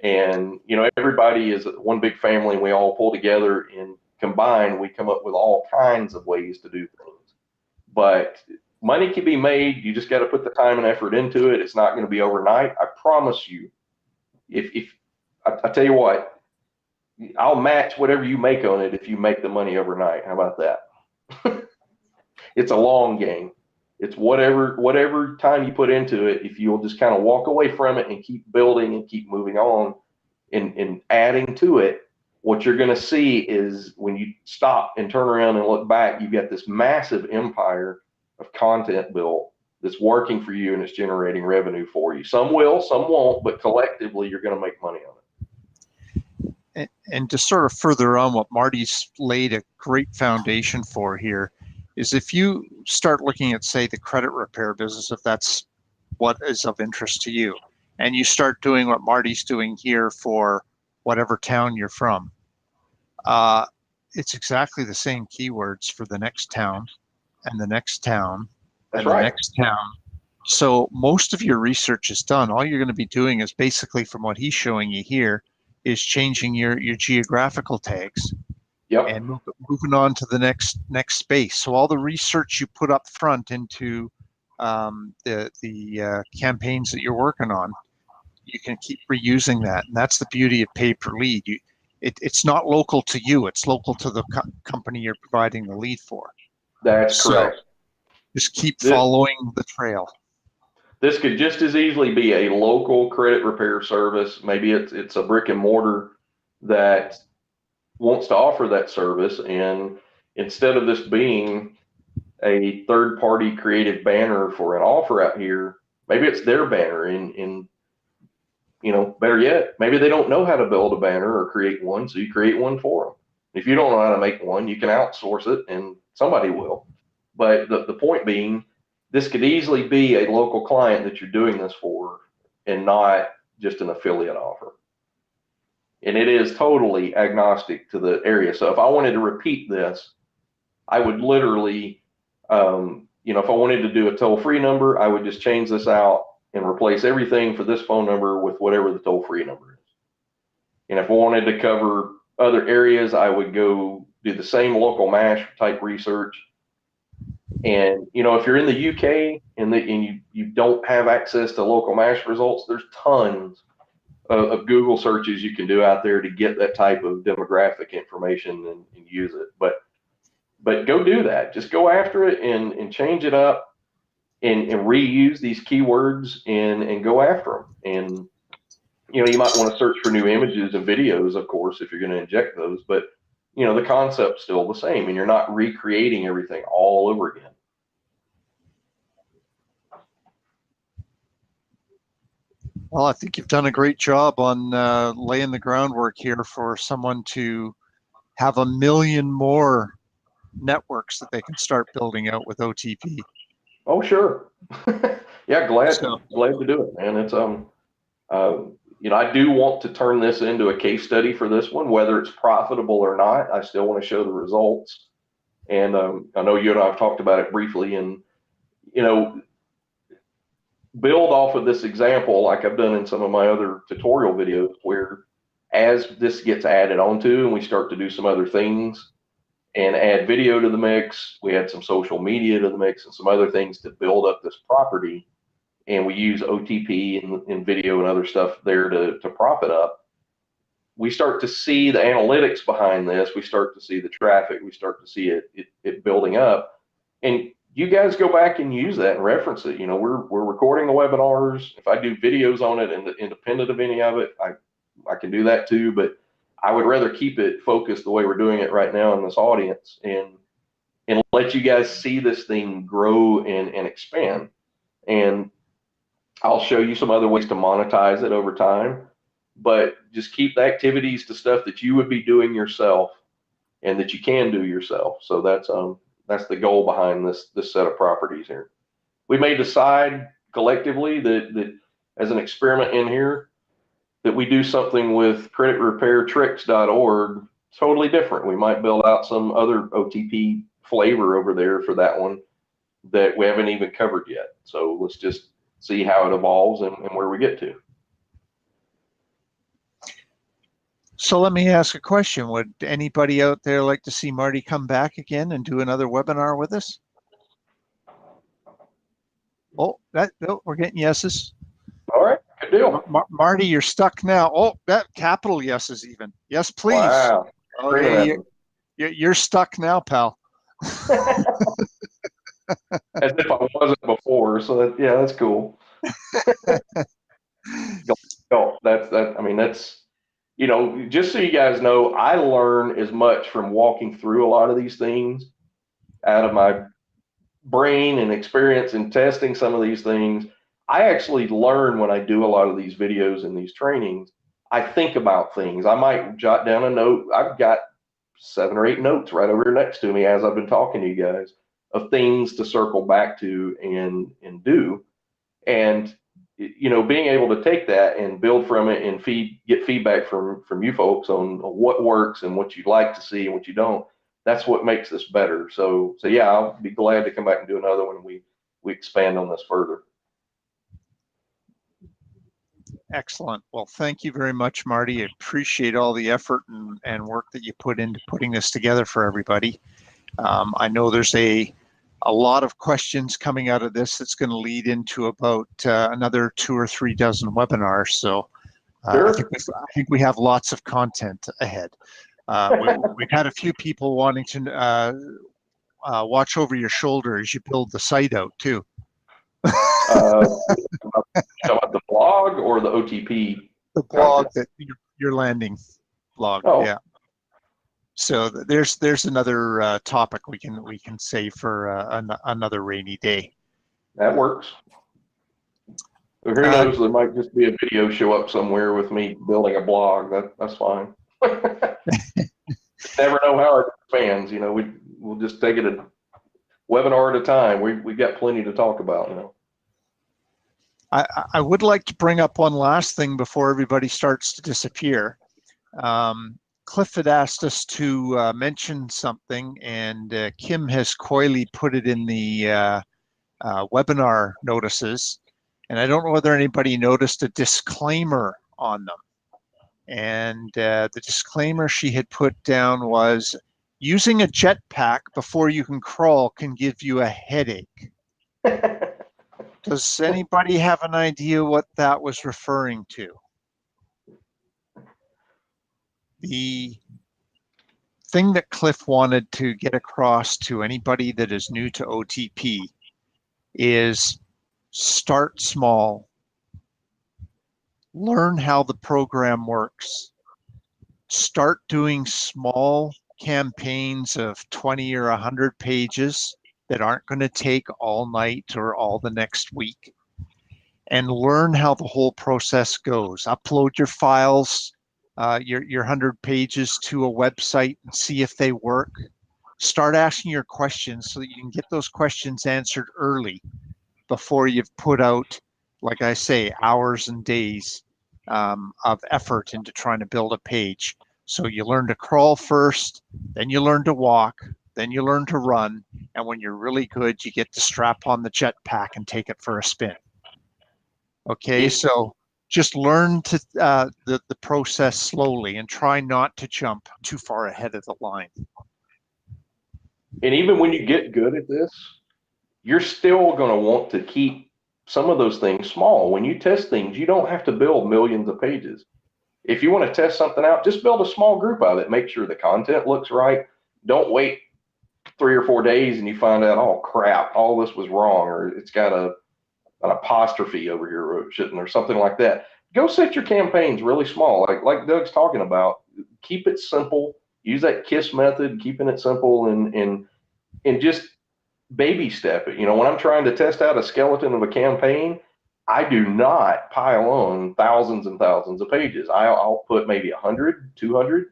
And, you know, everybody is one big family, and we all pull together, and combined, we come up with all kinds of ways to do things. But money can be made. You just got to put the time and effort into it. It's not going to be overnight. I promise you. If I tell you what, I'll match whatever you make on it if you make the money overnight. How about that? It's a long game. It's whatever time you put into it. If you'll just kind of walk away from it and keep building and keep moving on and adding to it, what you're going to see is when you stop and turn around and look back, you've got this massive empire of content built that's working for you, and it's generating revenue for you. Some will, some won't, but collectively you're going to make money on it. And to sort of further on what Marty's laid a great foundation for here is if you start looking at, say, the credit repair business, if that's what is of interest to you, and you start doing what Marty's doing here for whatever town you're from, it's exactly the same keywords for the next town and the next town That's and right. the next town. So most of your research is done. All you're going to be doing is basically, from what he's showing you here, is changing your geographical tags. Yep. And moving on to the next space. So all the research you put up front into the campaigns that you're working on, you can keep reusing that, and that's the beauty of pay per lead. It's not local to you; it's local to the company you're providing the lead for. That's correct. Just keep following the trail. This could just as easily be a local credit repair service. Maybe it's a brick and mortar that wants to offer that service, and instead of this being a third-party creative banner for an offer out here, maybe it's their banner. And you know, better yet, maybe they don't know how to build a banner or create one, so you create one for them. If you don't know how to make one, you can outsource it, and somebody will. But the point being, this could easily be a local client that you're doing this for, and not just an affiliate offer. And it is totally agnostic to the area. So if I wanted to repeat this, I would literally, you know, if I wanted to do a toll-free number, I would just change this out and replace everything for this phone number with whatever the toll-free number is. And if I wanted to cover other areas, I would go do the same local MASH type research. And, you know, if you're in the UK and you don't have access to local MASH results, there's tons of Google searches you can do out there to get that type of demographic information and use it. But go do that. Just go after it and change it up and reuse these keywords and go after them. And, you know, you might want to search for new images and videos, of course, if you're going to inject those. But, you know, the concept's still the same, and you're not recreating everything all over again. Well, I think you've done a great job on laying the groundwork here for someone to have a million more networks that they can start building out with OTP. Oh, sure. Yeah, glad to do it, man. It's you know, I do want to turn this into a case study for this one, whether it's profitable or not. I still want to show the results. And I know you and I have talked about it briefly, and, you know, build off of this example like I've done in some of my other tutorial videos, where as this gets added onto and we start to do some other things and add video to the mix, we add some social media to the mix and some other things to build up this property, and we use OTP and video and other stuff there to prop it up, we start to see the analytics behind this. We start to see the traffic. We start to see it building up. And you guys go back and use that and reference it. You know, we're recording the webinars. If I do videos on it and independent of any of it, I can do that too. But I would rather keep it focused the way we're doing it right now in this audience, and let you guys see this thing grow and expand. And I'll show you some other ways to monetize it over time, but just keep the activities to stuff that you would be doing yourself and that you can do yourself. So That's the goal behind this set of properties here. We may decide collectively that as an experiment in here, that we do something with creditrepairtricks.org totally different. We might build out some other OTP flavor over there for that one that we haven't even covered yet. So let's just see how it evolves and where we get to. So let me ask a question. Would anybody out there like to see Marty come back again and do another webinar with us? Oh, we're getting yeses. All right, good deal. Marty, you're stuck now. Oh, that capital yeses even. Yes, please. Wow. Okay, you're stuck now, pal. As if I wasn't before. So that's cool. I mean, that's, just so you guys know, I learn as much from walking through a lot of these things out of my brain and experience in testing some of these things. I actually learn when I do a lot of these videos and these trainings. I think about things. I might jot down a note. I've got 7 or 8 notes right over here next to me as I've been talking to you guys of things to circle back to and do. And being able to take that and build from it and get feedback from you folks on what works and what you'd like to see and what you don't. That's what makes this better. So yeah, I'll be glad to come back and do another one. We expand on this further. Excellent. Well, thank you very much, Marty. I appreciate all the effort and work that you put into putting this together for everybody. I know there's a lot of questions coming out of this that's going to lead into about another 2 or 3 dozen webinars. So Sure. I think we have lots of content ahead. We've had a few people wanting to watch over your shoulder as you build the site out too. About the blog or the OTP? The blog that your landing blog. Oh. Yeah. So there's another topic we can save for another rainy day. That works. Who knows? There might just be a video show up somewhere with me building a blog. That's fine. Never know how it expands. We'll just take it a webinar at a time. We've got plenty to talk about. I would like to bring up one last thing before everybody starts to disappear. Cliff had asked us to mention something, and Kim has coyly put it in the webinar notices. And I don't know whether anybody noticed a disclaimer on them. And the disclaimer she had put down was, using a jetpack before you can crawl can give you a headache. Does anybody have an idea what that was referring to? The thing that Cliff wanted to get across to anybody that is new to OTP is start small, learn how the program works, start doing small campaigns of 20 or 100 pages that aren't going to take all night or all the next week, and learn how the whole process goes. Upload your files, your 100 pages to a website and see if they work. Start asking your questions so that you can get those questions answered early before you've put out, like I say, hours and days of effort into trying to build a page. So you learn to crawl first, then you learn to walk, then you learn to run, and when you're really good, you get to strap on the jetpack and take it for a spin. Okay, so just learn to the process slowly and try not to jump too far ahead of the line. And even when you get good at this, you're still going to want to keep some of those things small. When you test things, you don't have to build millions of pages. If you want to test something out, just build a small group of it. Make sure the content looks right. Don't wait 3 or 4 days and you find out, oh crap, all this was wrong, or it's got an apostrophe over here or shouldn't, or something like that. Go set your campaigns really small, like Doug's talking about. Keep it simple. Use that KISS method, keeping it simple, and just baby step it. When I'm trying to test out a skeleton of a campaign, I do not pile on thousands and thousands of pages. I'll put maybe 100, 200,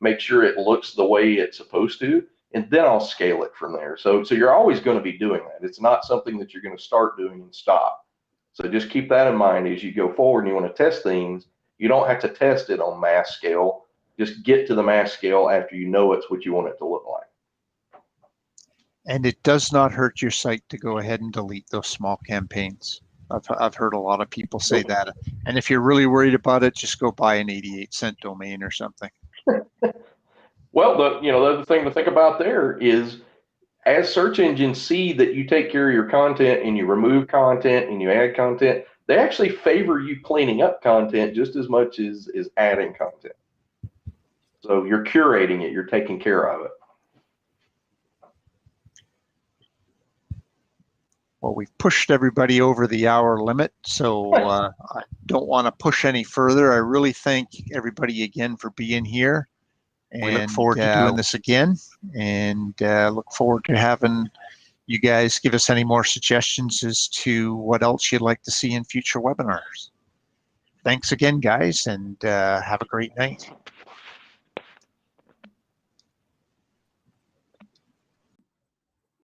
make sure it looks the way it's supposed to, and then I'll scale it from there. So you're always going to be doing that. It's not something that you're going to start doing and stop. So just keep that in mind as you go forward and you want to test things. You don't have to test it on mass scale. Just get to the mass scale after you know it's what you want it to look like. And it does not hurt your site to go ahead and delete those small campaigns. I've heard a lot of people say that. And if you're really worried about it, just go buy an 88-cent domain or something. Well, the other thing to think about there is, as search engines see that you take care of your content and you remove content and you add content, they actually favor you cleaning up content just as much as adding content. So you're curating it, you're taking care of it. Well, we've pushed everybody over the hour limit, so I don't want to push any further. I really thank everybody again for being here. And we look forward to doing this again, and look forward to having you guys give us any more suggestions as to what else you'd like to see in future webinars. Thanks again, guys, and have a great night.